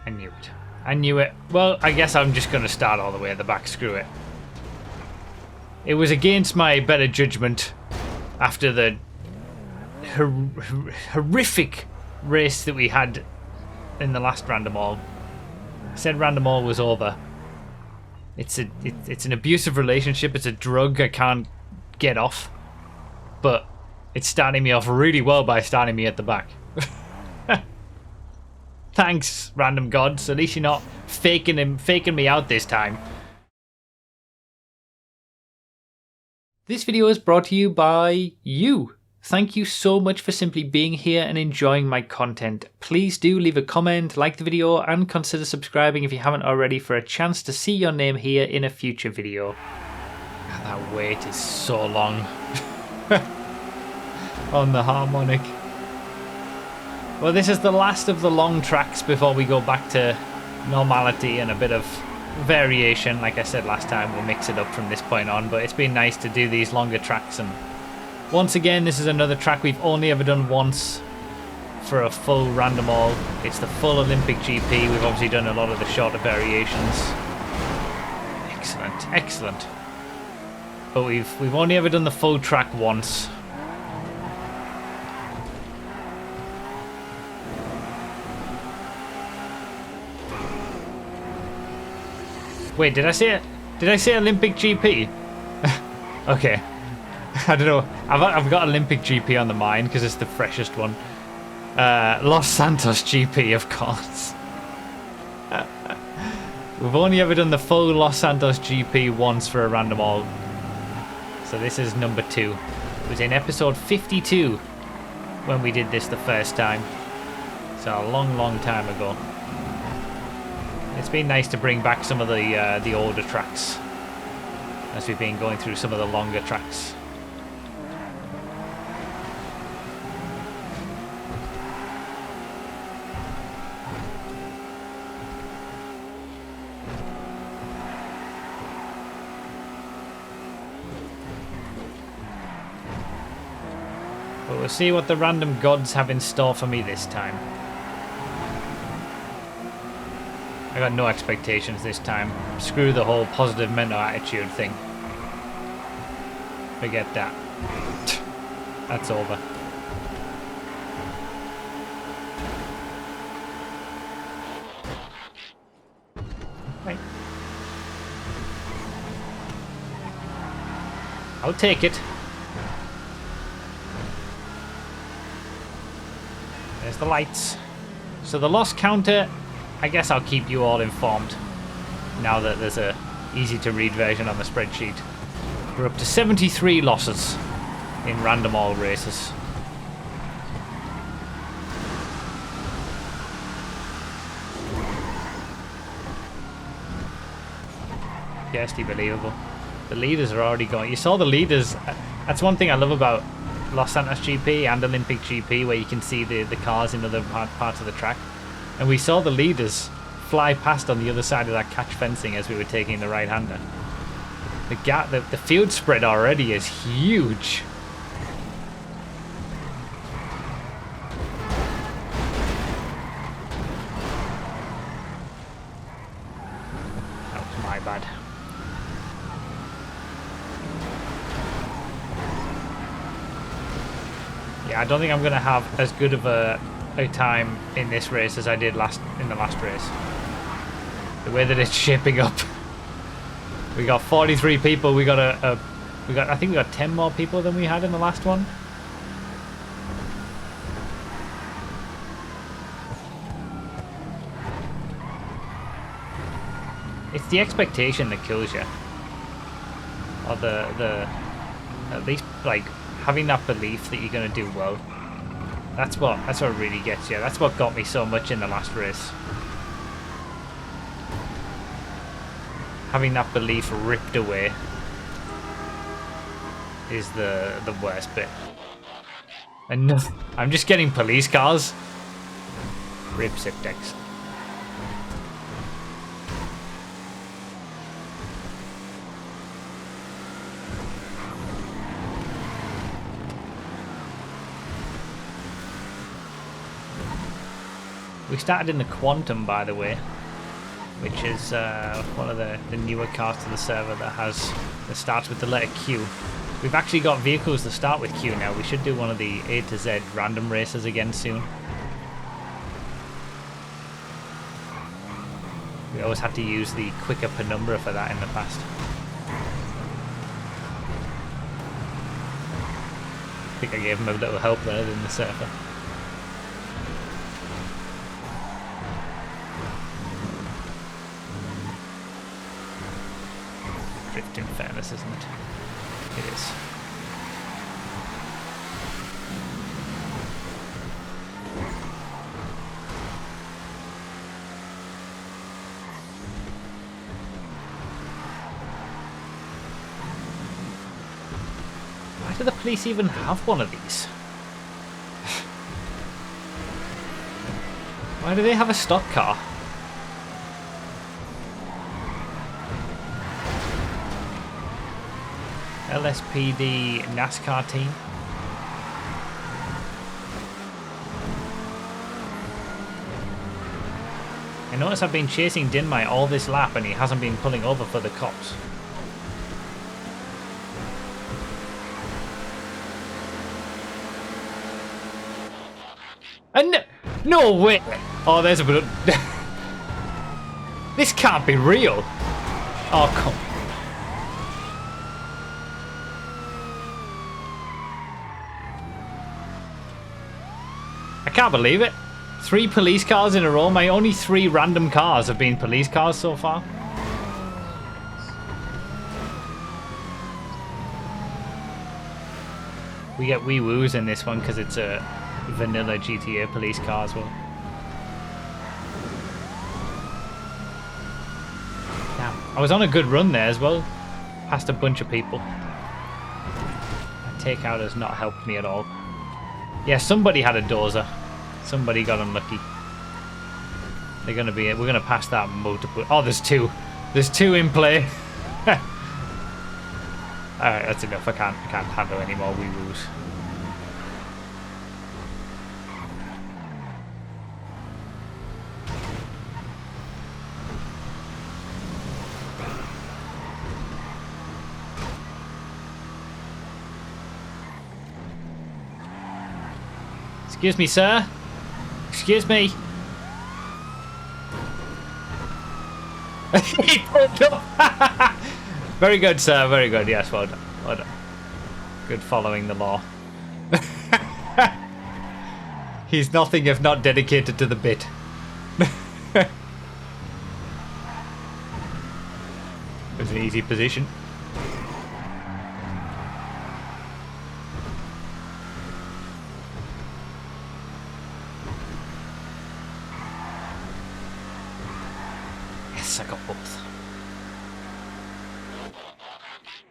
I knew it. I knew it. Well, I guess I'm just going to start all the way at the back. Screw it. It was against my better judgment after the horrific race that we had in the last Random All. I said Random All was over. It's an abusive relationship. It's a drug I can't get off. But it's starting me off really well by starting me at the back. Thanks, random gods. At least you're not faking me out this time. This video is brought to you by you. Thank you so much for simply being here and enjoying my content. Please do leave a comment, like the video, and consider subscribing if you haven't already for a chance to see your name here in a future video. That wait is so long. On the harmonic. Well, this is the last of the long tracks before we go back to normality and a bit of variation. Like I said last time, we'll mix it up from this point on, but it's been nice to do these longer tracks. And once again, this is another track we've only ever done once for a full Random All. It's the full Olympic GP. We've obviously done a lot of the shorter variations. Excellent, excellent. But we've only ever done the full track once. Wait, did I say Olympic GP? Okay. I don't know. I've got Olympic GP on the mind because it's the freshest one. Los Santos GP, of course. We've only ever done the full Los Santos GP once for a Random All. So this is number 2. It was in episode 52 when we did this the first time. So a long, long time ago. It's been nice to bring back some of the older tracks as we've been going through some of the longer tracks. But we'll see what the random gods have in store for me this time. I got no expectations this time. Screw the whole positive mental attitude thing. Forget that. That's over. Right. I'll take it. There's the lights. So the loss counter, I guess I'll keep you all informed now that there's a easy to read version on the spreadsheet. We're up to 73 losses in Random All races. Scarcely believable. The leaders are already going. You saw the leaders. That's one thing I love about Los Santos GP and Olympic GP, where you can see the cars in other parts of the track. And we saw the leaders fly past on the other side of that catch fencing as we were taking the right-hander. The field spread already is huge. That was my bad. Yeah, I don't think I'm going to have as good of a time in this race as I did in the last race. The way that it's shaping up. We got 43 people. We got I think we got 10 more people than we had in the last one. It's the expectation that kills you. Or the at least like having that belief that you're going to do well. That's what really gets you. That's what got me so much in the last race. Having that belief ripped away is the worst bit. And no, I'm just getting police cars. Rip Siptex. We started in the Quantum, by the way, which is one of the newer cars to the server that starts with the letter Q. We've actually got vehicles that start with Q now. We should do one of the A to Z random races again soon. We always had to use the quicker penumbra for that in the past. I think I gave him a little help there in the surfer. Drift in fairness, isn't it? It is. Why do the police even have one of these? Why do they have a stock car? LSPD NASCAR team. I notice I've been chasing DiNmiTe all this lap and he hasn't been pulling over for the cops. And no way! Oh, there's a bit. This can't be real. Oh, come. I can't believe it. 3 police cars in a row. My only 3 random cars have been police cars so far. We get wee woos in this one because it's a vanilla GTA police car as well. Damn, I was on a good run there as well. Past a bunch of people. That takeout has not helped me at all. Yeah, somebody had a dozer. Somebody got unlucky. We're gonna pass that multiple. Oh, there's 2. There's 2 in play. Alright, that's enough. I can't handle any more wee woos. Excuse me, sir. Excuse me. He pulled up. Very good, sir. Very good. Yes, well done. Well done. Good following the law. He's nothing if not dedicated to the bit. It was an easy position. I got both.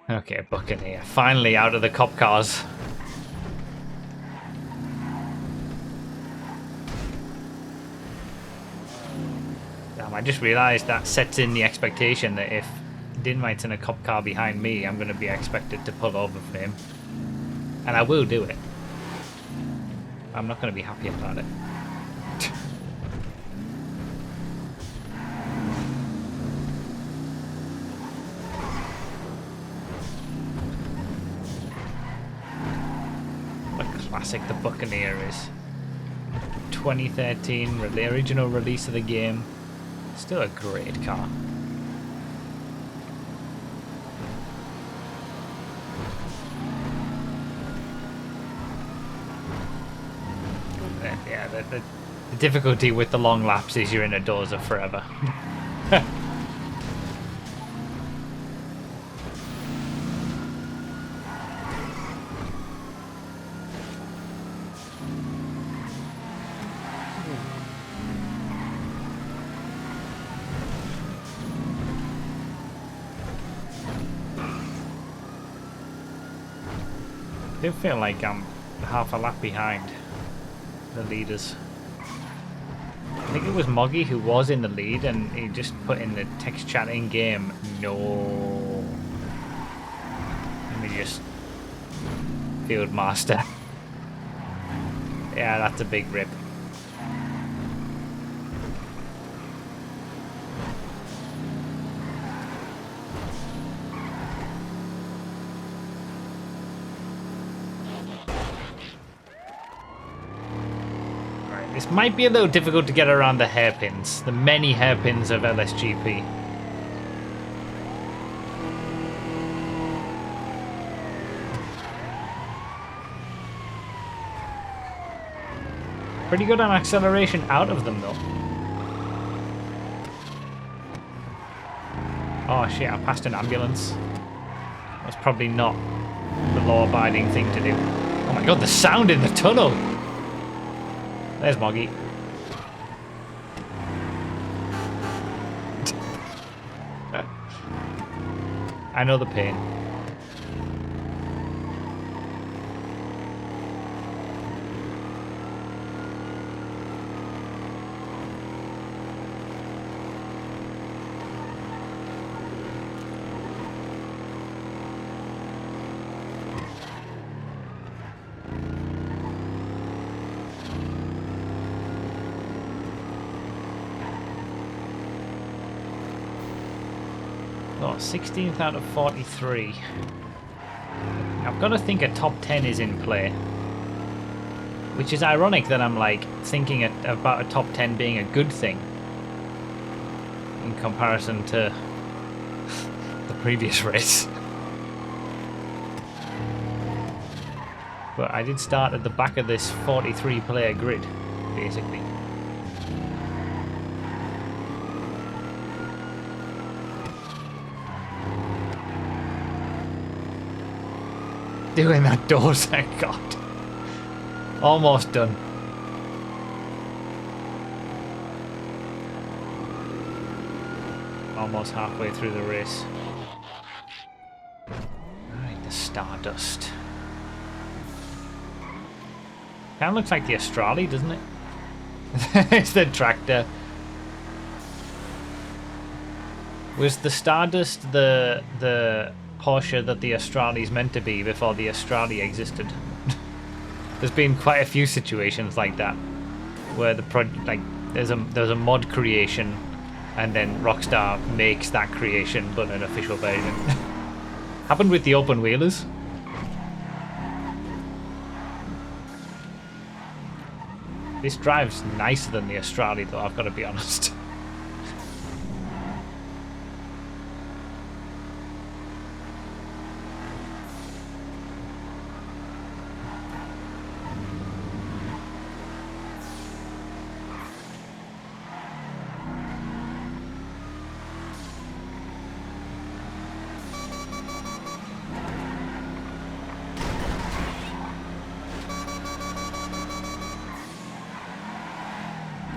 Okay, Buccaneer. Finally out of the cop cars. Damn, I just realised that sets in the expectation that if DiNmiTe's in a cop car behind me, I'm going to be expected to pull over for him. And I will do it. I'm not going to be happy about it. Classic the Buccaneer is. 2013, the original release of the game. Still a great car. Yeah, the difficulty with the long laps is you're in a dozer forever. I do feel like I'm half a lap behind the leaders. I think it was Moggy who was in the lead and he just put in the text chat in game. No. Let me just field master. Yeah, that's a big rip. This might be a little difficult to get around the hairpins, the many hairpins of LSGP. Pretty good on acceleration out of them though. Oh shit, I passed an ambulance. That's probably not the law-abiding thing to do. Oh my god, the sound in the tunnel! There's Moggy. I know the pain. Oh, 16th out of 43. I've got to think a top 10 is in play. Which is ironic that I'm like thinking about a top 10 being a good thing. In comparison to the previous race. But I did start at the back of this 43 player grid, basically. Doing that doors, thank God. Almost done. Almost halfway through the race. Alright, the Stardust. Kind of looks like the Astrali, doesn't it? It's the tractor. Was the Stardust the Porsche that the Astrali is meant to be before the Astrali existed? There's been quite a few situations like that, where there's a mod creation, and then Rockstar makes that creation but an official version. Happened with the open wheelers. This drives nicer than the Astrali though, I've got to be honest.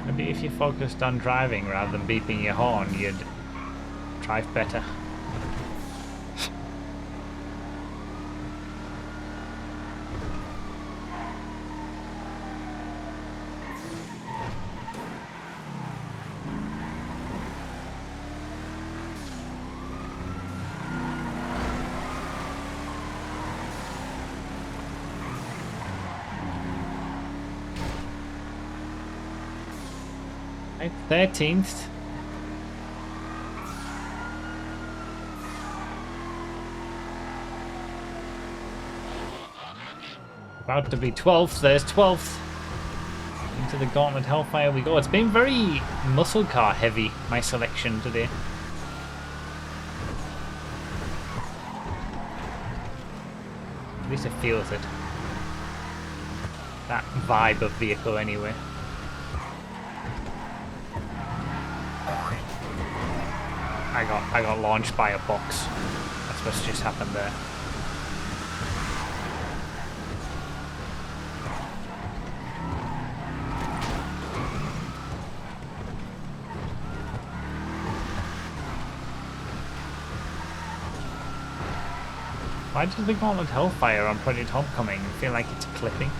Maybe if you focused on driving rather than beeping your horn, you'd drive better. Right, 13th. About to be 12th. There's 12th. Into the Gauntlet Hellfire we go. It's been very muscle car heavy, my selection today. At least it feels it. That vibe of vehicle anyway. I got launched by a box. That's what's just happened there. Why does the Gauntlet Hellfire on Project Homecoming feel like it's clipping?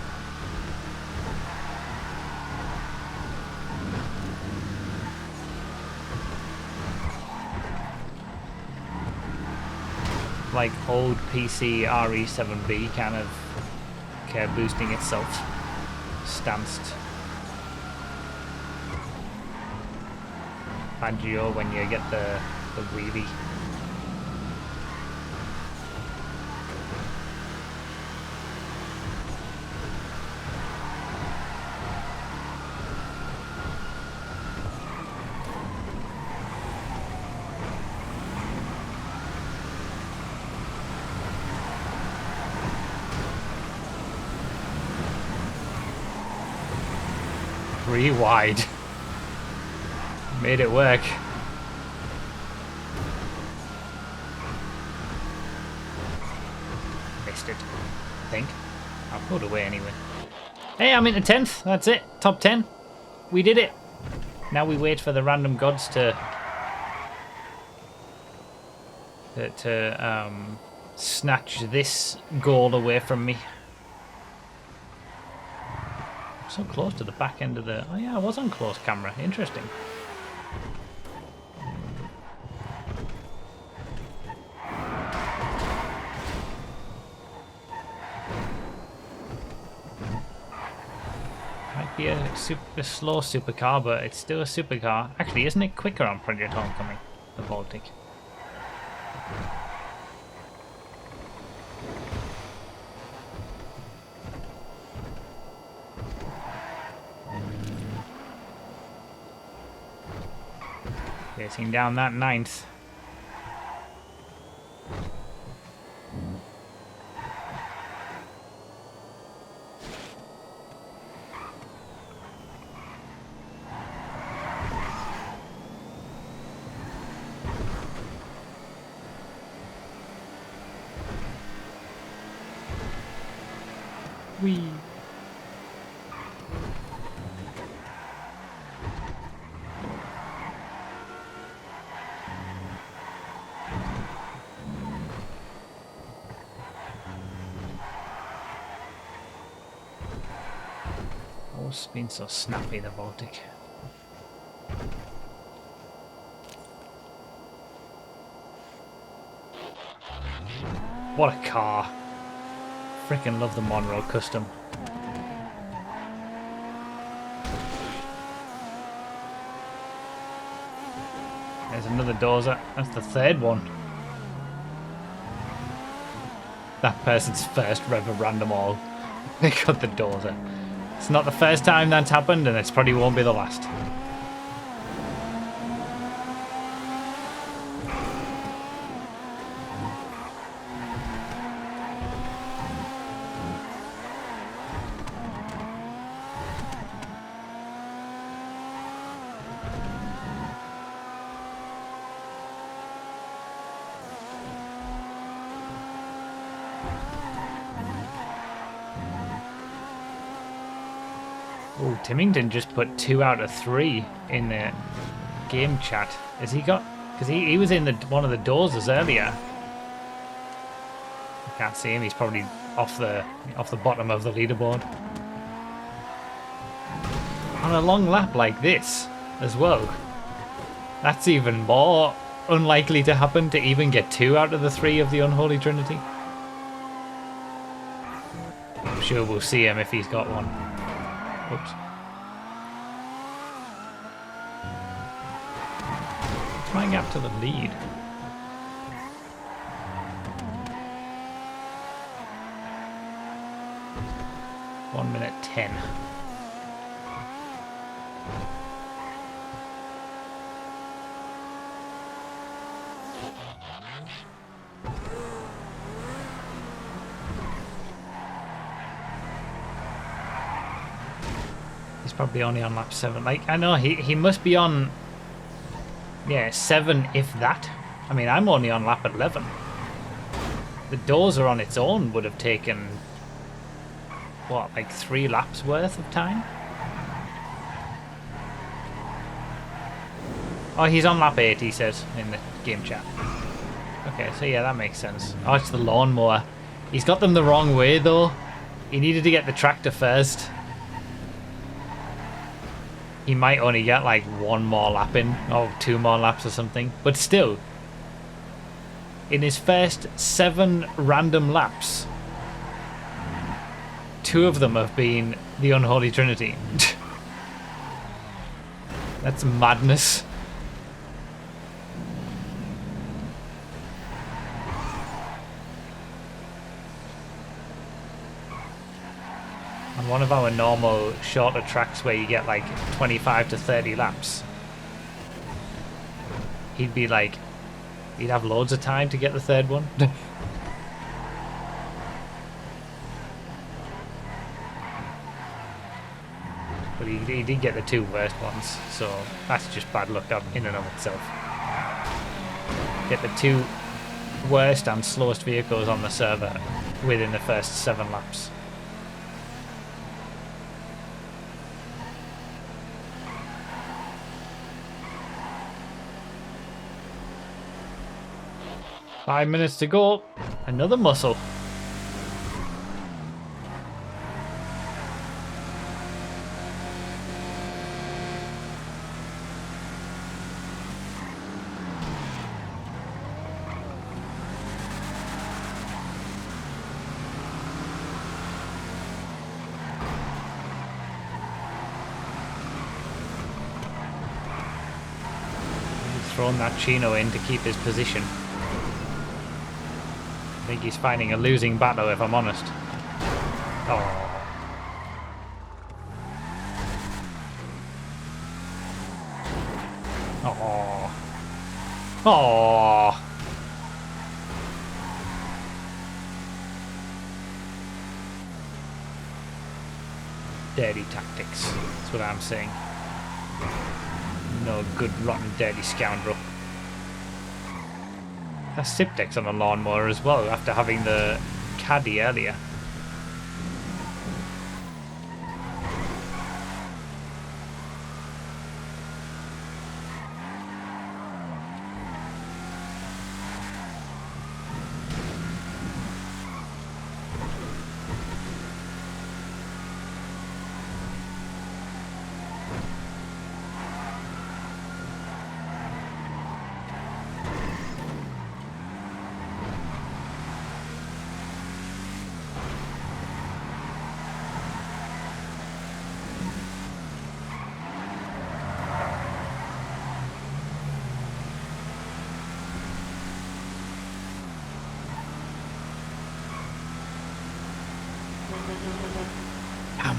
Like old PC RE7B kind of curb boosting itself, stanced. Fangio when you get the wheelie. 3 wide. Made it work. Missed it, I think. I'll put it away anyway. Hey, I'm into 10th. That's it. Top 10. We did it. Now we wait for the random gods to snatch this goal away from me. So close to the back end of the... Oh yeah, I was on close camera. Interesting. Might be a slow supercar, but it's still a supercar. Actually, isn't it quicker on Project Homecoming, the Baltic? Racing down that 9th. Whee! It's been so snappy, the Baltic. What a car. Freaking love the Monroe Custom. There's another dozer. That's the 3rd one. That person's first FiveM Random All. They got the dozer. It's not the first time that's happened, and it probably won't be the last. Oh, Timmington just put 2 out of 3 in the game chat. Has he got... Because he was in one of the dozers earlier. I can't see him. He's probably off the bottom of the leaderboard. On a long lap like this as well. That's even more unlikely to happen, to even get 2 out of the 3 of the Unholy Trinity. I'm sure we'll see him if he's got one. Oops. Trying up to the lead. One minute 10. He's probably only on lap 7. Like, I know he must be on, yeah, 7 if that. I mean, I'm only on lap 11. The dozer on its own would have taken, what, like 3 laps worth of time? Oh, he's on lap 8, he says in the game chat. Okay, so yeah, that makes sense. Oh, it's the lawnmower. He's got them the wrong way, though. He needed to get the tractor first. He might only get like 1 more lap in, or 2 more laps or something. But still, in his first 7 random laps, 2 of them have been the Unholy Trinity. That's madness. On one of our normal shorter tracks where you get like 25 to 30 laps, he'd be like, he'd have loads of time to get the 3rd one. But he did get the 2 worst ones, so that's just bad luck in and of itself. Get the 2 worst and slowest vehicles on the server within the first 7 laps. Five minutes to go. Another muscle. He's thrown that Chino in to keep his position. I think he's fighting a losing battle, if I'm honest. Oh. Oh. Oh. Dirty tactics. That's what I'm saying. No good, rotten, dirty scoundrel. Has Siptex on the lawnmower as well after having the caddy earlier.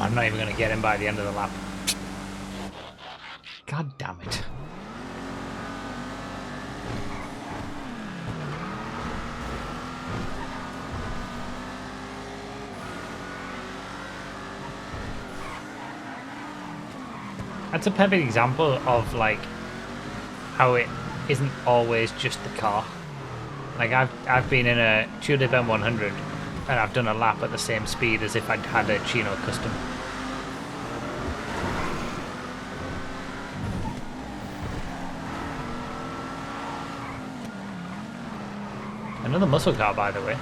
I'm not even going to get him by the end of the lap. God damn it. That's a perfect example of like how it isn't always just the car. Like I've been in a Tulip M100 and I've done a lap at the same speed as if I'd had a Chino custom. Another muscle car, by the way.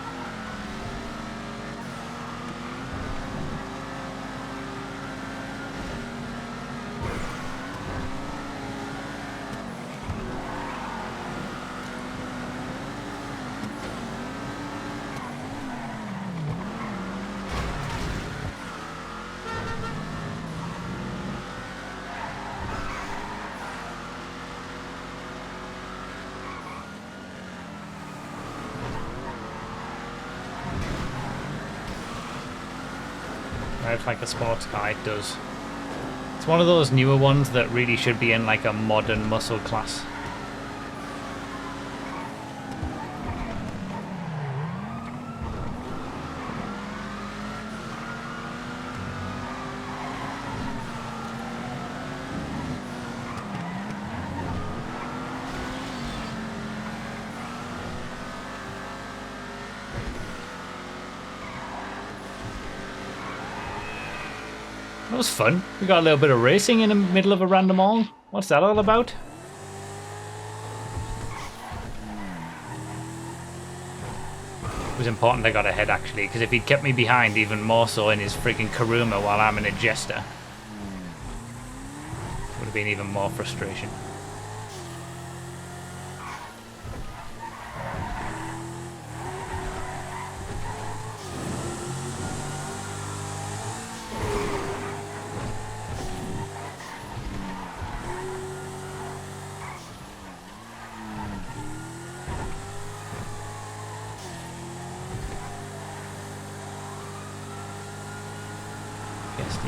Drives like a sports car, it does. It's one of those newer ones that really should be in like a modern muscle class. That was fun. We got a little bit of racing in the middle of a random all. What's that all about? It was important I got ahead actually, because if he'd kept me behind even more so in his freaking Kuruma while I'm in a Jester, would have been even more frustration.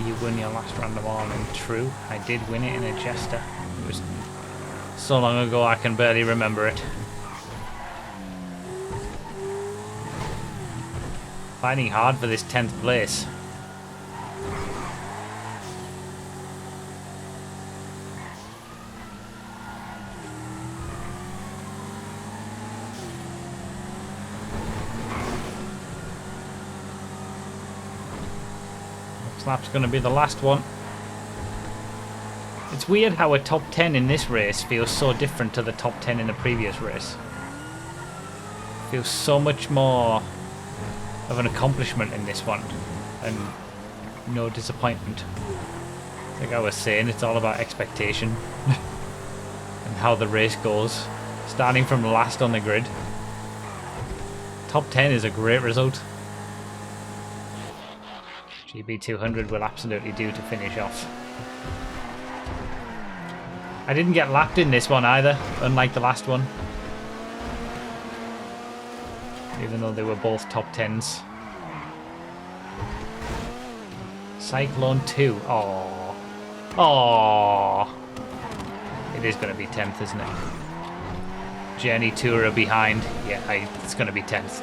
You won your last random all, and true, I did win it in a Jester. It was so long ago I can barely remember it. Fighting hard for this 10th place. This lap's going to be the last one. It's weird how a top 10 in this race feels so different to the top 10 in the previous race. Feels so much more of an accomplishment in this one, and no disappointment. Like I was saying, it's all about expectation and how the race goes. Starting from last on the grid. Top 10 is a great result. GB200 will absolutely do to finish off. I didn't get lapped in this one either, unlike the last one. Even though they were both top 10s. Cyclone 2. Aww. Aww. It is going to be 10th, isn't it? Journey Tourer behind. Yeah, it's going to be 10th.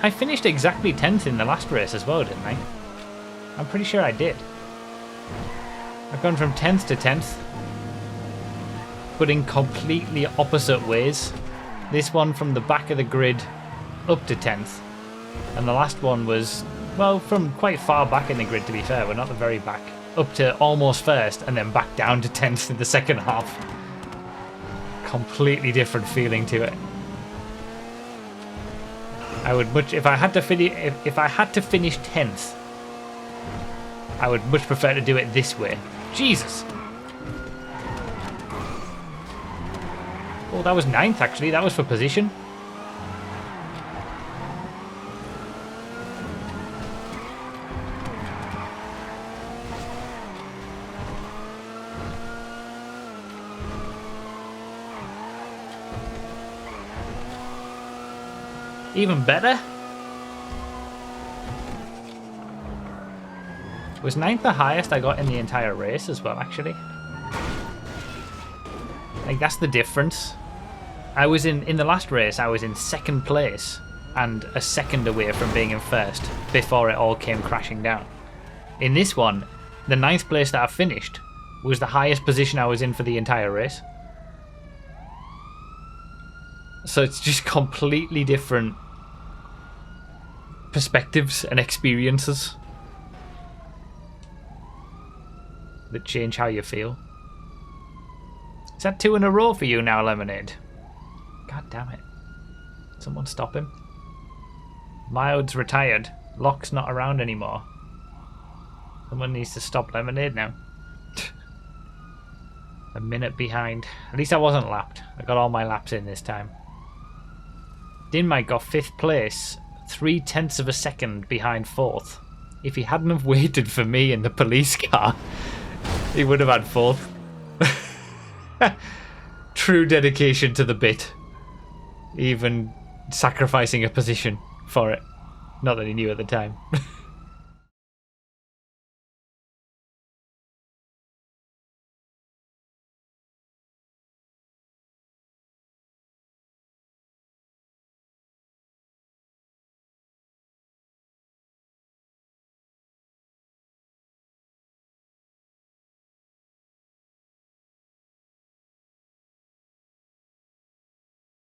I finished exactly 10th in the last race as well, didn't I? I'm pretty sure I did. I've gone from 10th to 10th, but in completely opposite ways. This one from the back of the grid up to 10th, and the last one was, well, from quite far back in the grid, to be fair, but not the very back, up to almost first, and then back down to 10th in the second half. Completely different feeling to it. I would much, if I had to finish 10th, I would much prefer to do it this way. Jesus. Oh, that was 9th actually. That was for position. Even better. Was 9th the highest I got in the entire race as well, actually? Like, that's the difference. I was in the last race, I was in 2nd place and a second away from being in 1st before it all came crashing down. In this one, the 9th place that I finished was the highest position I was in for the entire race. So it's just completely different perspectives and experiences that change how you feel. Is that 2 in a row for you now, Lemonade? God damn it. Someone stop him. Mild's retired. Locke's not around anymore. Someone needs to stop Lemonade now. A minute behind. At least I wasn't lapped. I got all my laps in this time. DiNmiTe got 5th place, 0.3 of a second behind 4th. If he hadn't have waited for me in the police car, he would have had 4th. True dedication to the bit. Even sacrificing a position for it. Not that he knew at the time.